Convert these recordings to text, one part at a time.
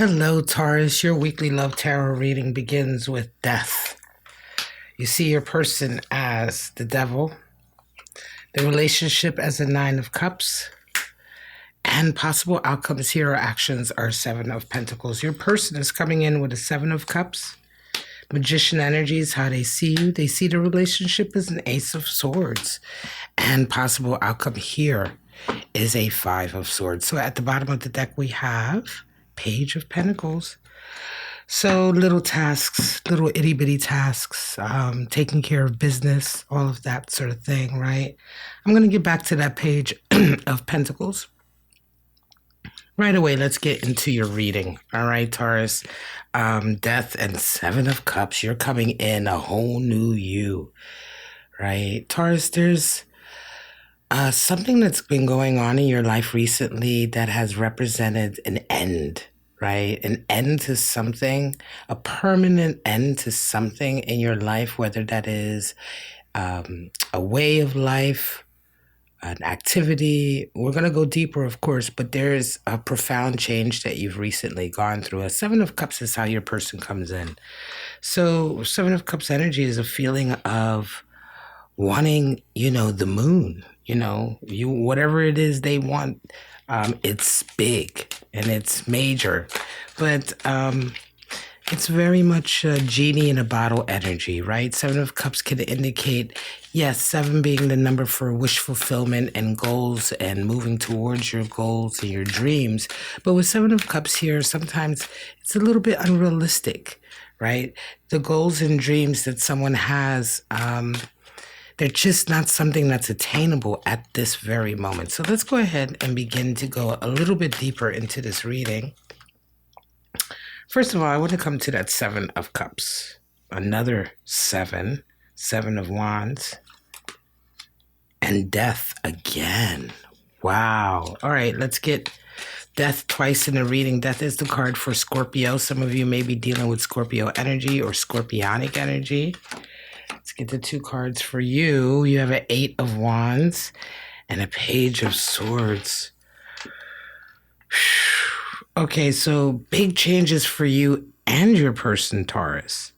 Hello, Taurus. Your weekly love tarot reading begins with death. You see your person as the devil, the relationship as a Nine of Cups, and possible outcomes here or actions are Seven of Pentacles. Your person is coming in with a Seven of Cups. Magician energy is how they see you. They see the relationship as an Ace of Swords. And possible outcome here is a Five of Swords. So at the bottom of the deck we have Page of Pentacles. So little tasks, little itty bitty tasks, taking care of business, all of that sort of thing, right? I'm going to get back to that Page of Pentacles. Right away, let's get into your reading. All right, Taurus. Death and Seven of Cups. You're coming in a whole new you, right? Taurus, there's something that's been going on in your life recently that has represented an end, right? An end to something, a permanent end to something in your life, whether that is a way of life, an activity. We're going to go deeper, of course, but there's a profound change that you've recently gone through. A Seven of Cups is how your person comes in. So Seven of Cups energy is a feeling of wanting, the moon, whatever it is they want. It's big and it's major, but it's very much a genie in a bottle energy, right? Seven of Cups can indicate, yes, seven being the number for wish fulfillment and goals and moving towards your goals and your dreams. But with Seven of Cups here, sometimes it's a little bit unrealistic, right? The goals and dreams that someone has, they're just not something that's attainable at this very moment. So let's go ahead and begin to go a little bit deeper into this reading. First of all, I want to come to that Seven of Cups. Another seven, Seven of Wands, and death again. Wow. All right, let's get death twice in the reading. Death is the card for Scorpio. Some of you may be dealing with Scorpio energy or scorpionic energy. Let's get the two cards for you. You have an Eight of Wands and a Page of Swords. Okay, so big changes for you and your person, Taurus.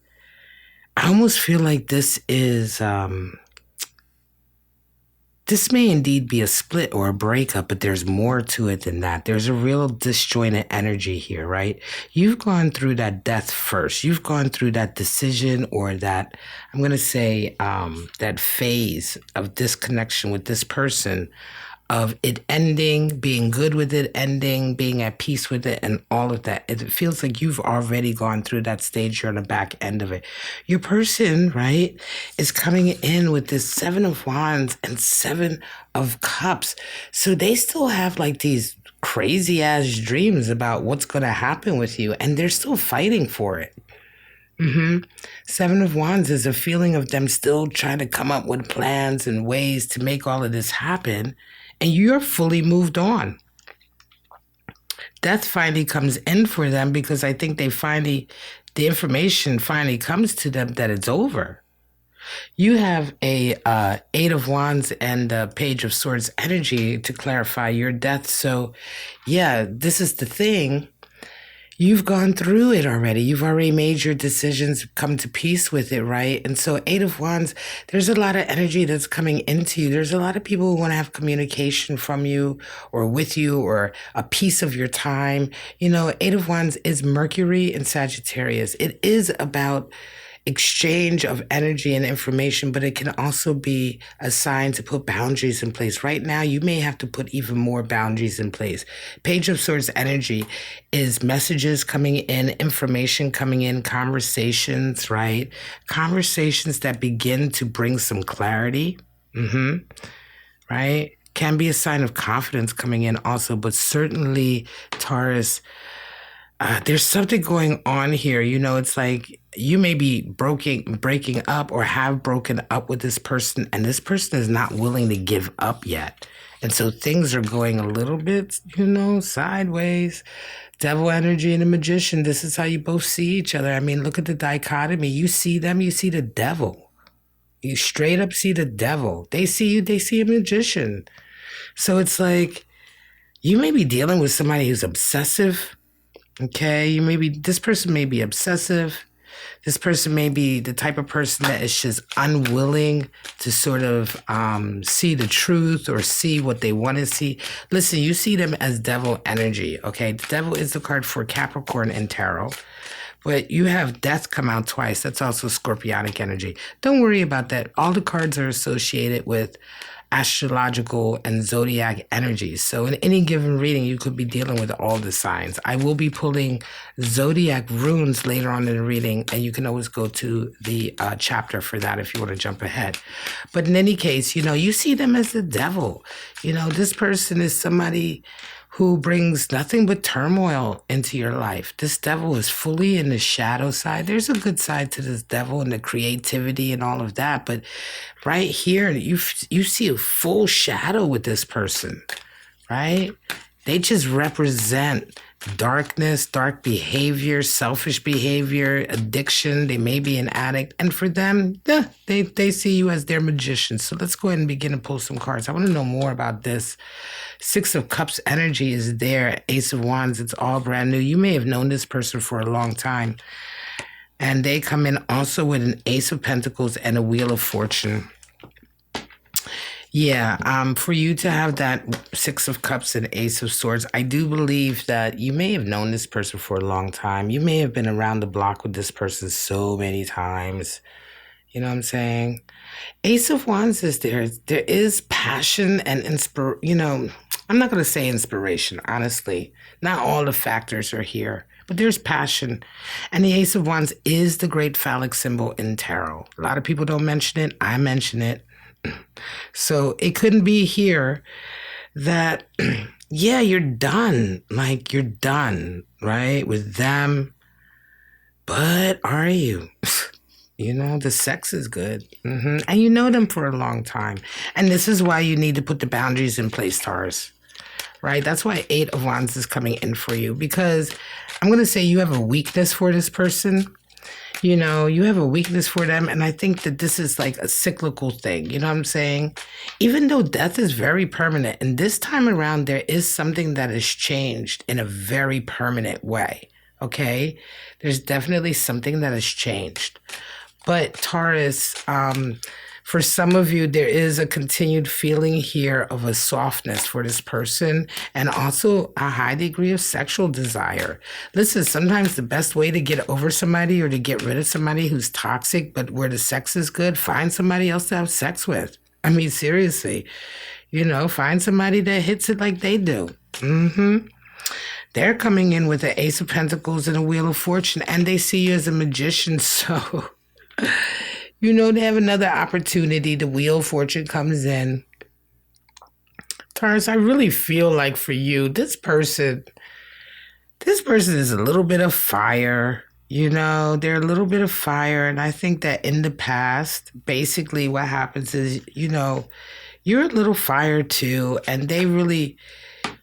I almost feel like this is, this may indeed be a split or a breakup, but there's more to it than that. There's a real disjointed energy here, right? You've gone through that death first. You've gone through that decision or that, I'm going to say, that phase of disconnection with this person, of it ending, being good with it ending, being at peace with it, and all of that. It feels like you've already gone through that stage. You're on the back end of it. Your person, right, is coming in with this Seven of Wands and Seven of Cups. So they still have like these crazy ass dreams about what's going to happen with you, and they're still fighting for it. Seven of Wands is a feeling of them still trying to come up with plans and ways to make all of this happen. And you're fully moved on. Death finally comes in for them because I think the information finally comes to them that it's over. You have a Eight of Wands and a Page of Swords energy to clarify your death. So yeah, this is the thing. You've gone through it already. You've already made your decisions, come to peace with it, right? And so Eight of Wands, there's a lot of energy that's coming into you. There's a lot of people who want to have communication from you or with you or a piece of your time. Eight of Wands is Mercury and Sagittarius. It is about exchange of energy and information, but it can also be a sign to put boundaries in place. Right now, you may have to put even more boundaries in place. Page of Swords energy is messages coming in, information coming in, conversations, right? Conversations that begin to bring some clarity, right? Can be a sign of confidence coming in also, but certainly, Taurus, there's something going on here. It's like you may be breaking up or have broken up with this person, and this person is not willing to give up yet. And so things are going a little bit, sideways. Devil energy and a magician. This is how you both see each other. I mean, look at the dichotomy. You see them, you see the devil. You straight up see the devil. They see you, they see a magician. So it's like you may be dealing with somebody who's obsessive, Okay, this person may be obsessive. This person may be the type of person that is just unwilling to sort of see the truth or see what they want to see. Listen, you see them as devil energy, okay? The devil is the card for Capricorn in tarot. But you have death come out twice. That's also scorpionic energy. Don't worry about that. All the cards are associated with astrological and zodiac energies. So in any given reading, you could be dealing with all the signs. I will be pulling zodiac runes later on in the reading, and you can always go to the chapter for that if you want to jump ahead. But in any case, you see them as the devil. This person is somebody who brings nothing but turmoil into your life. This devil is fully in the shadow side. There's a good side to this devil and the creativity and all of that. But right here, you see a full shadow with this person, right? They just represent darkness, dark behavior, selfish behavior, addiction. They may be an addict. And for them, they see you as their magician. So let's go ahead and begin to pull some cards. I want to know more about this. Six of Cups energy is there. Ace of Wands, it's all brand new. You may have known this person for a long time. And they come in also with an Ace of Pentacles and a Wheel of Fortune. Yeah, for you to have that Six of Cups and Ace of Swords, I do believe that you may have known this person for a long time. You may have been around the block with this person so many times. You know what I'm saying? Ace of Wands is there. There is passion and I'm not going to say inspiration, honestly. Not all the factors are here, but there's passion. And the Ace of Wands is the great phallic symbol in tarot. A lot of people don't mention it. I mention it. So it couldn't be here that, yeah, you're done. Like, you're done, right, with them. But are you? The sex is good. And you know them for a long time. And this is why you need to put the boundaries in place, Taurus. Right? That's why Eight of Wands is coming in for you. Because I'm going to say you have a weakness for this person. You have a weakness for them. And I think that this is like a cyclical thing. You know what I'm saying? Even though death is very permanent. And this time around, there is something that has changed in a very permanent way. Okay? There's definitely something that has changed. But Taurus, for some of you, there is a continued feeling here of a softness for this person and also a high degree of sexual desire. Listen, sometimes the best way to get over somebody or to get rid of somebody who's toxic, but where the sex is good, find somebody else to have sex with. I mean, seriously, find somebody that hits it like they do. They're coming in with an Ace of Pentacles and a Wheel of Fortune, and they see you as a magician, so... they have another opportunity. The Wheel of Fortune comes in. Taurus, I really feel like for you, this person is a little bit of fire. They're a little bit of fire. And I think that in the past, basically what happens is, you're a little fire too. And they really,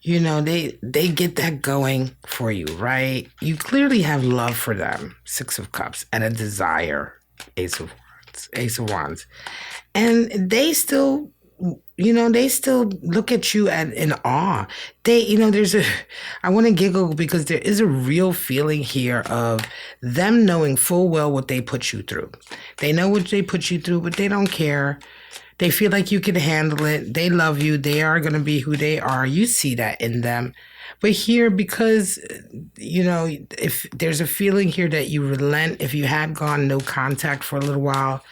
they get that going for you, right? You clearly have love for them, Six of Cups, and a desire, Ace of Wands. And they still, they still look at you in awe. I want to giggle because there is a real feeling here of them knowing full well what they put you through. They know what they put you through, but they don't care. They feel like you can handle it. They love you. They are going to be who they are. You see that in them. But here, because, if there's a feeling here that you relent, if you had gone no contact for a little while,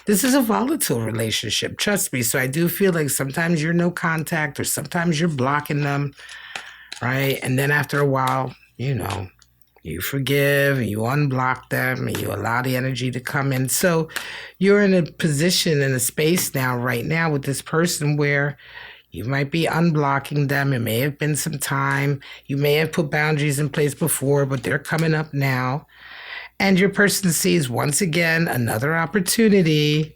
this is a volatile relationship, trust me. So I do feel like sometimes you're no contact or sometimes you're blocking them, right? And then after a while, you forgive and you unblock them and you allow the energy to come in. So you're in a position, in a space right now with this person where you might be unblocking them. It may have been some time. You may have put boundaries in place before, but they're coming up now. And your person sees, once again, another opportunity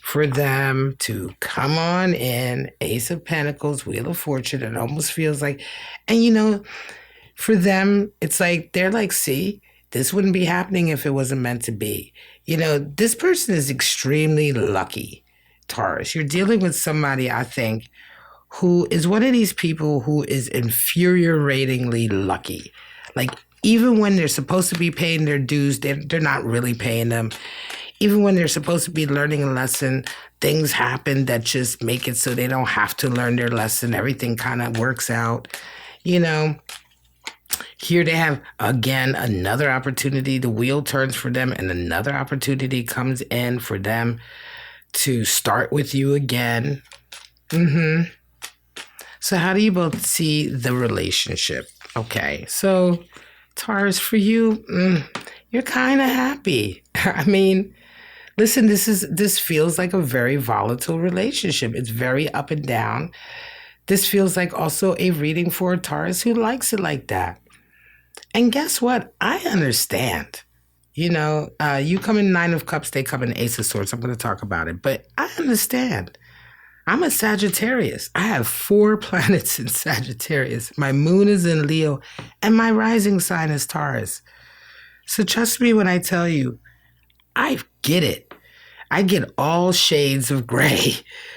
for them to come on in. Ace of Pentacles, Wheel of Fortune. It almost feels like, and for them, it's like, they're like, see, this wouldn't be happening if it wasn't meant to be. This person is extremely lucky, Taurus. You're dealing with somebody, I think, who is one of these people who is infuriatingly lucky. Like, even when they're supposed to be paying their dues, they're not really paying them. Even when they're supposed to be learning a lesson, things happen that just make it so they don't have to learn their lesson. Everything kind of works out. You know, here they have, again, another opportunity. The wheel turns for them and another opportunity comes in for them to start with you again. So how do you both see the relationship? Okay, so Taurus, for you, you're kind of happy. I mean, listen, this feels like a very volatile relationship. It's very up and down. This feels like also a reading for a Taurus who likes it like that. And guess what? I understand. You know, you come in Nine of Cups, they come in Ace of Swords. I'm going to talk about it, but I understand. I'm a Sagittarius. I have 4 planets in Sagittarius. My moon is in Leo, and my rising sign is Taurus. So trust me when I tell you, I get it. I get all shades of gray,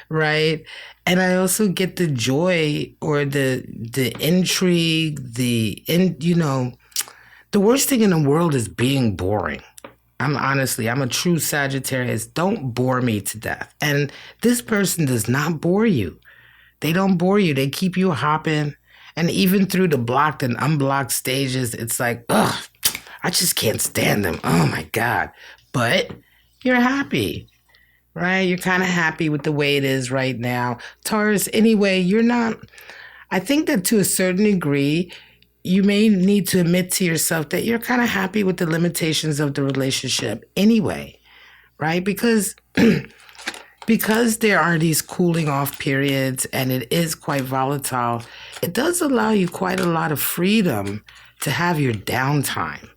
right? And I also get the joy or the intrigue, the worst thing in the world is being boring. I'm a true Sagittarius. Don't bore me to death. And this person does not bore you. They don't bore you. They keep you hopping. And even through the blocked and unblocked stages, it's like, ugh, I just can't stand them. Oh my God. But you're happy, right? You're kind of happy with the way it is right now. Taurus, anyway, you're not, I think that to a certain degree, you may need to admit to yourself that you're kind of happy with the limitations of the relationship anyway, right? Because there are these cooling off periods and it is quite volatile, it does allow you quite a lot of freedom to have your downtime.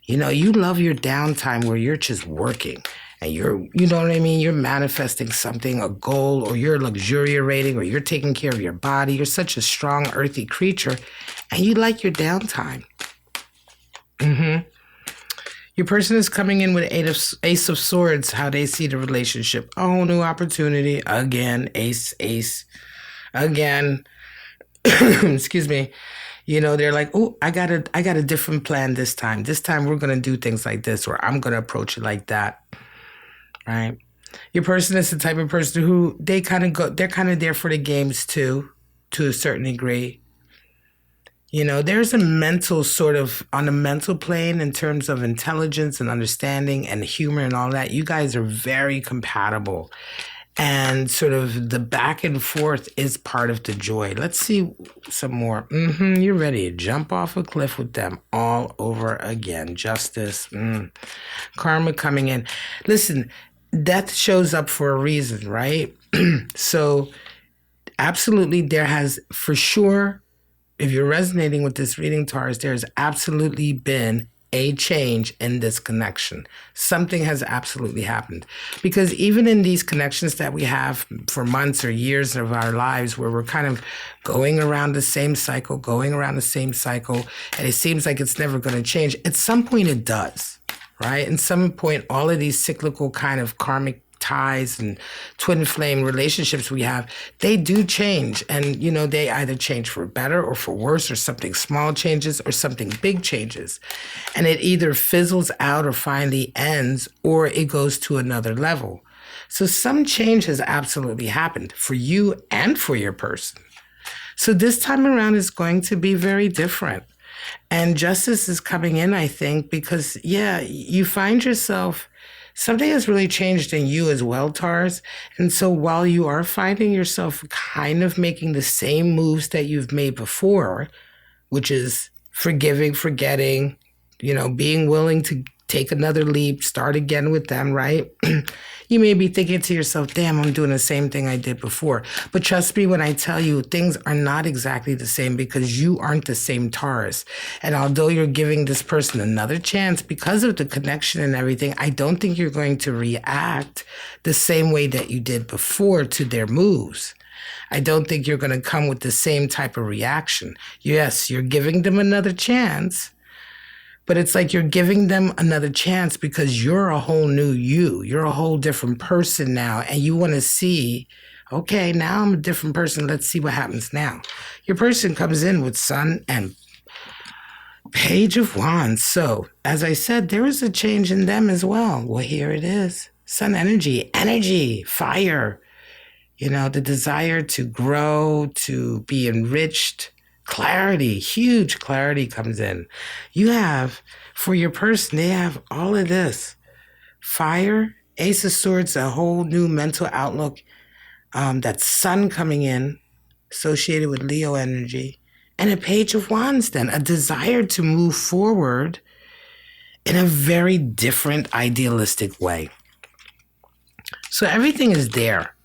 You know, you love your downtime where you're just working and you know what I mean? You're manifesting something, a goal, or you're luxuriating, or you're taking care of your body. You're such a strong, earthy creature, and you like your downtime. Your person is coming in with Ace of Swords, how they see the relationship. A whole new opportunity. Again, ace, again. Excuse me. You know, they're like, oh, I got a different plan this time. This time we're going to do things like this, or I'm going to approach it like that. Right? Your person is the type of person who they're kind of there for the games too, to a certain degree. You know, there's a mental sort of, on a mental plane in terms of intelligence and understanding and humor and all that, you guys are very compatible. And sort of the back and forth is part of the joy. Let's see some more. You're ready to jump off a cliff with them all over again. Justice. Karma coming in. Listen, death shows up for a reason, right? So absolutely there has, for sure, if you're resonating with this reading, Taurus, there's absolutely been a change in this connection. Something has absolutely happened. Because even in these connections that we have for months or years of our lives where we're kind of going around the same cycle, and it seems like it's never going to change, at some point it does, right? At some point, all of these cyclical kind of karmic ties and twin flame relationships we have, they do change. And, you know, they either change for better or for worse, or something small changes or something big changes. And it either fizzles out or finally ends, or it goes to another level. So some change has absolutely happened for you and for your person. So this time around is going to be very different. And justice is coming in, I think, because, yeah, you find yourself, something has really changed in you as well, Taurus. And so while you are finding yourself kind of making the same moves that you've made before, which is forgiving, forgetting, you know, being willing to take another leap, start again with them, right? You may be thinking to yourself, damn, I'm doing the same thing I did before. But trust me when I tell you, things are not exactly the same, because you aren't the same Taurus. And although you're giving this person another chance because of the connection and everything, I don't think you're going to react the same way that you did before to their moves. I don't think you're going to come with the same type of reaction. Yes, you're giving them another chance, but it's like you're giving them another chance because you're a whole new you. You're a whole different person now. And you want to see, okay, now I'm a different person. Let's see what happens now. Your person comes in with Sun and Page of Wands. So, as I said, there is a change in them as well. Well, here it is. Sun energy, fire. You know, the desire to grow, to be enriched. Clarity, huge clarity comes in. You have, for your person, they have all of this. Fire, Ace of Swords, a whole new mental outlook. That sun coming in, associated with Leo energy. And a Page of Wands then, a desire to move forward in a very different idealistic way. So everything is there.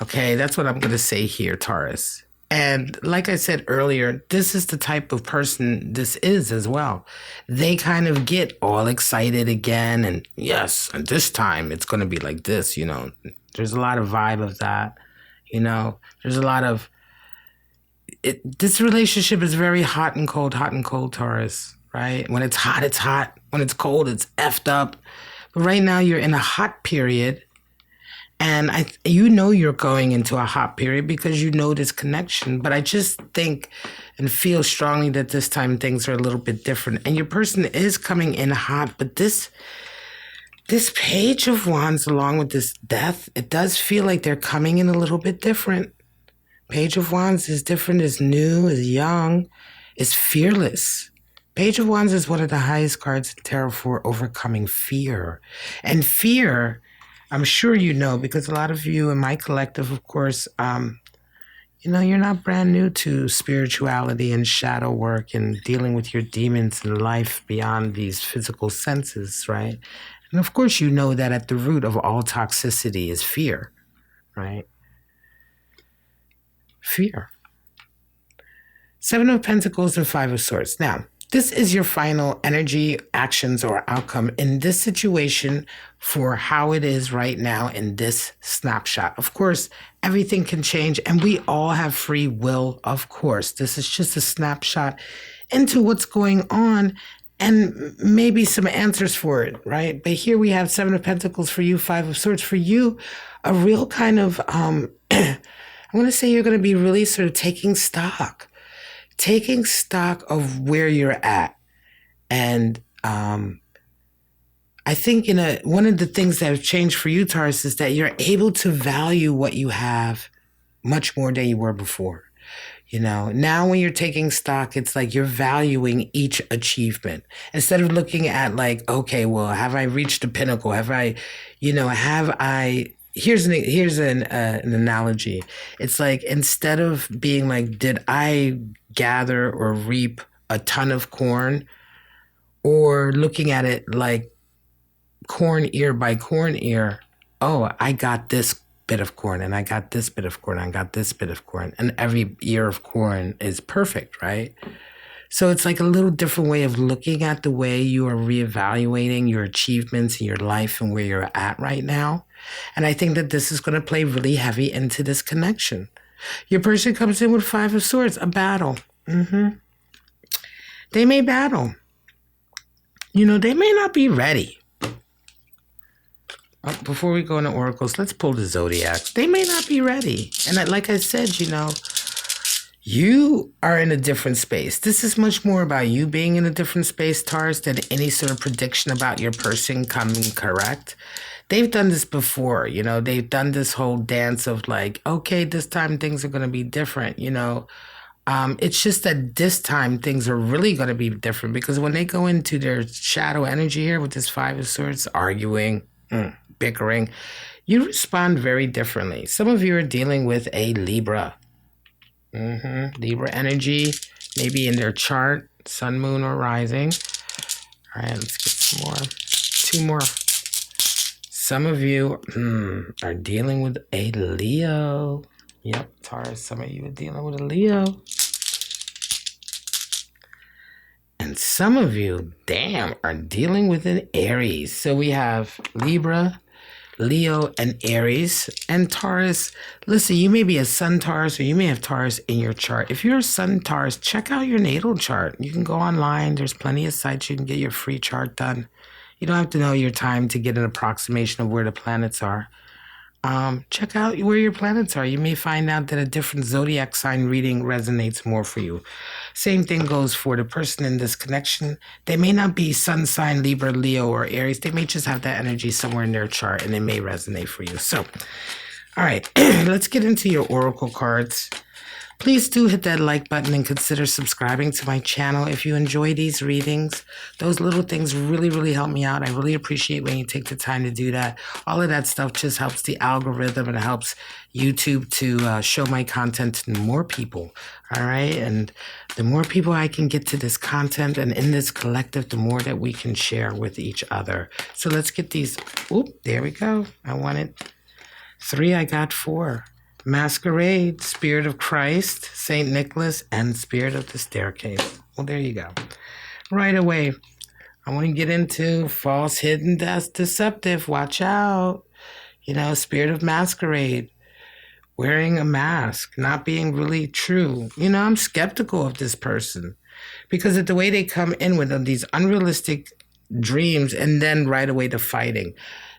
Okay, that's what I'm going to say here, Taurus. And like I said earlier, this is the type of person this is as well. They kind of get all excited again. And yes, and this time it's going to be like this, you know. There's a lot of vibe of that, you know. There's a lot of... this relationship is very hot and cold, Taurus, right? When it's hot, it's hot. When it's cold, it's effed up. But right now you're in a hot period. And you know you're going into a hot period because you know this connection. But I just think and feel strongly that this time things are a little bit different. And your person is coming in hot. But this Page of Wands, along with this Death, it does feel like they're coming in a little bit different. Page of Wands is different, is new, is young, is fearless. Page of Wands is one of the highest cards in tarot for overcoming fear. And fear... I'm sure you know, because a lot of you in my collective, of course, you know, you're not brand new to spirituality and shadow work and dealing with your demons in life beyond these physical senses, right? And of course, you know that at the root of all toxicity is fear, right? Fear. Seven of Pentacles and Five of Swords. Now, this is your final energy, actions, or outcome in this situation for how it is right now in this snapshot. Of course, everything can change and we all have free will, of course. This is just a snapshot into what's going on and maybe some answers for it, right? But here we have Seven of Pentacles for you, Five of Swords for you, a real kind of, I'm going to say you're going to be really sort of taking stock of where you're at. And I think one of the things that have changed for you, Taurus, is that you're able to value what you have much more than you were before. You know, now when you're taking stock, it's like you're valuing each achievement instead of looking at like, okay, well, have I reached the pinnacle? Have I, here's an analogy. It's like, instead of being like, did I gather or reap a ton of corn, or looking at it like corn ear by corn ear, oh, I got this bit of corn and I got this bit of corn, I got this bit of corn, and every ear of corn is perfect, right? So it's like a little different way of looking at the way you are reevaluating your achievements in your life and where you're at right now. And I think that this is going to play really heavy into this connection. Your person comes in with Five of Swords, a battle. They may battle. You know, they may not be ready. Before we go into oracles, let's pull the Zodiac. They may not be ready. And like I said, you know, you are in a different space. This is much more about you being in a different space, Taurus, than any sort of prediction about your person coming correct. They've done this before, you know, they've done this whole dance of like, okay, this time things are going to be different, you know. It's just that this time things are really going to be different because when they go into their shadow energy here with this Five of Swords, arguing, bickering, you respond very differently. Some of you are dealing with a Libra. Libra energy, maybe in their chart, sun, moon, or rising. All right, let's get some more. Two more. Some of you are dealing with a Leo. Yep, Taurus, some of you are dealing with a Leo. And some of you, damn, are dealing with an Aries. So we have Libra, Leo, and Aries. And Taurus, listen, you may be a Sun Taurus or you may have Taurus in your chart. If you're a Sun Taurus, check out your natal chart. You can go online. There's plenty of sites you can get your free chart done. You don't have to know your time to get an approximation of where the planets are. check out where your planets are. You may find out that a different zodiac sign reading resonates more for you. Same thing goes for the person in this connection. They may not be sun sign, Libra, Leo, or Aries. They may just have that energy somewhere in their chart and it may resonate for you. So, all right, let's get into your oracle cards. Please do hit that like button and consider subscribing to my channel if you enjoy these readings. Those little things really, really help me out. I really appreciate when you take the time to do that. All of that stuff just helps the algorithm and it helps YouTube to show my content to more people. All right. And the more people I can get to this content and in this collective, the more that we can share with each other. So let's get these. Oop, there we go. I wanted 3. I got 4. Masquerade, Spirit of Christ, St. Nicholas, and Spirit of the Staircase. Well, there you go. Right away, I want to get into false, hidden, deceptive. Watch out. You know, Spirit of Masquerade, wearing a mask, not being really true. You know, I'm skeptical of this person because of the way they come in with these unrealistic dreams and then right away to fighting.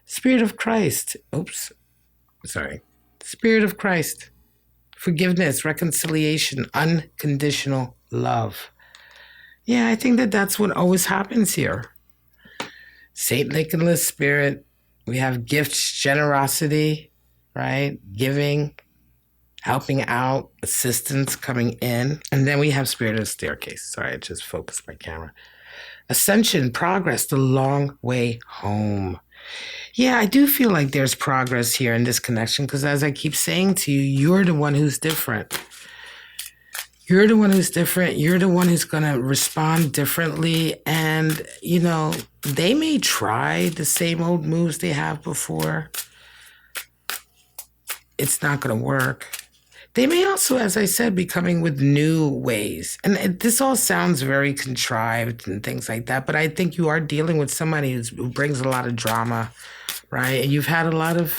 Spirit of Christ. Oops. Sorry. Spirit of Christ, forgiveness, reconciliation, unconditional love. Yeah, I think that that's what always happens here. Saint Nicholas Spirit, we have gifts, generosity, right? Giving, helping out, assistance coming in. And then we have Spirit of the Staircase. Sorry, I just focused my camera. Ascension, progress, the long way home. Yeah, I do feel like there's progress here in this connection because as I keep saying to you, you're the one who's different. You're the one who's different. You're the one who's going to respond differently. And, you know, they may try the same old moves they have before. It's not going to work. They may also, as I said, be coming with new ways. And this all sounds very contrived and things like that. But I think you are dealing with somebody who brings a lot of drama, right? And you've had a lot of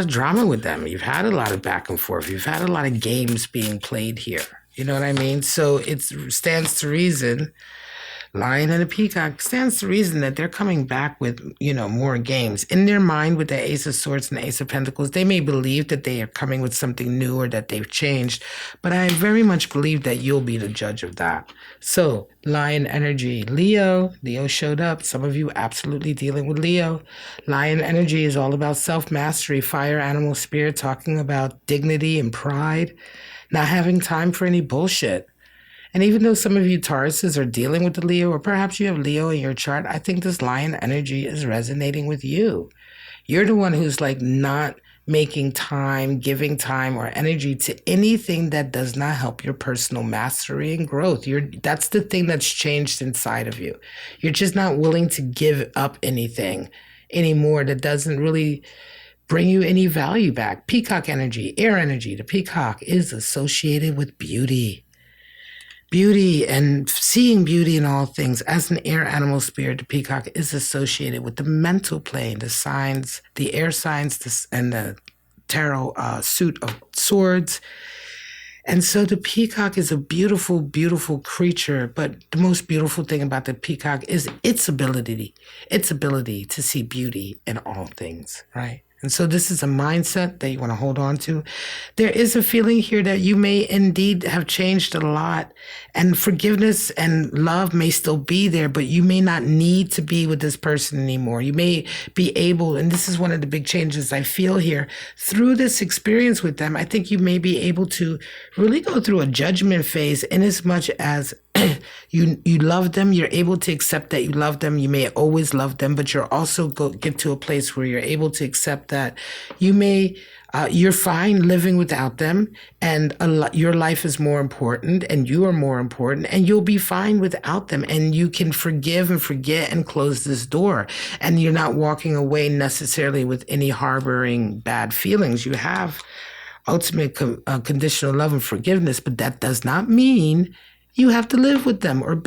drama with them. You've had a lot of back and forth. You've had a lot of games being played here. You know what I mean? So it stands to reason. Lion and a Peacock stands to reason that they're coming back with, you know, more games. In their mind with the Ace of Swords and the Ace of Pentacles, they may believe that they are coming with something new or that they've changed, but I very much believe that you'll be the judge of that. So, Lion energy. Leo showed up. Some of you absolutely dealing with Leo. Lion energy is all about self-mastery, fire, animal spirit, talking about dignity and pride, not having time for any bullshit. And even though some of you Tauruses are dealing with the Leo, or perhaps you have Leo in your chart, I think this Lion energy is resonating with you. You're the one who's like not making time, giving time or energy to anything that does not help your personal mastery and growth. That's the thing that's changed inside of you. You're just not willing to give up anything anymore that doesn't really bring you any value back. Peacock energy, air energy. The peacock is associated with beauty. Beauty and seeing beauty in all things. As an air animal spirit, the peacock is associated with the mental plane, the signs, the air signs, and the tarot suit of swords. And so the peacock is a beautiful, beautiful creature. But the most beautiful thing about the peacock is its ability to see beauty in all things, right? And so this is a mindset that you want to hold on to. There is a feeling here that you may indeed have changed a lot, and forgiveness and love may still be there, but you may not need to be with this person anymore. You may be able, and this is one of the big changes I feel here, through this experience with them, I think you may be able to really go through a judgment phase in as much as you love them, you're able to accept that you love them, you may always love them, but you're also get to a place where you're able to accept that you're fine living without them, and your life is more important, and you are more important, and you'll be fine without them, and you can forgive and forget and close this door, and you're not walking away necessarily with any harboring bad feelings. You have ultimate conditional love and forgiveness, but that does not mean you have to live with them or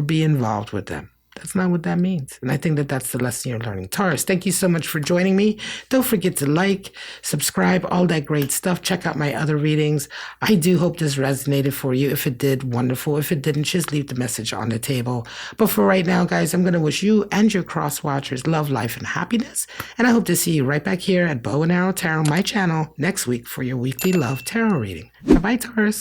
be involved with them. That's not what that means. And I think that that's the lesson you're learning. Taurus, thank you so much for joining me. Don't forget to like, subscribe, all that great stuff. Check out my other readings. I do hope this resonated for you. If it did, wonderful. If it didn't, just leave the message on the table. But for right now, guys, I'm going to wish you and your cross watchers love, life, and happiness. And I hope to see you right back here at Bow and Arrow Tarot, my channel, next week for your weekly love tarot reading. Bye-bye, Taurus.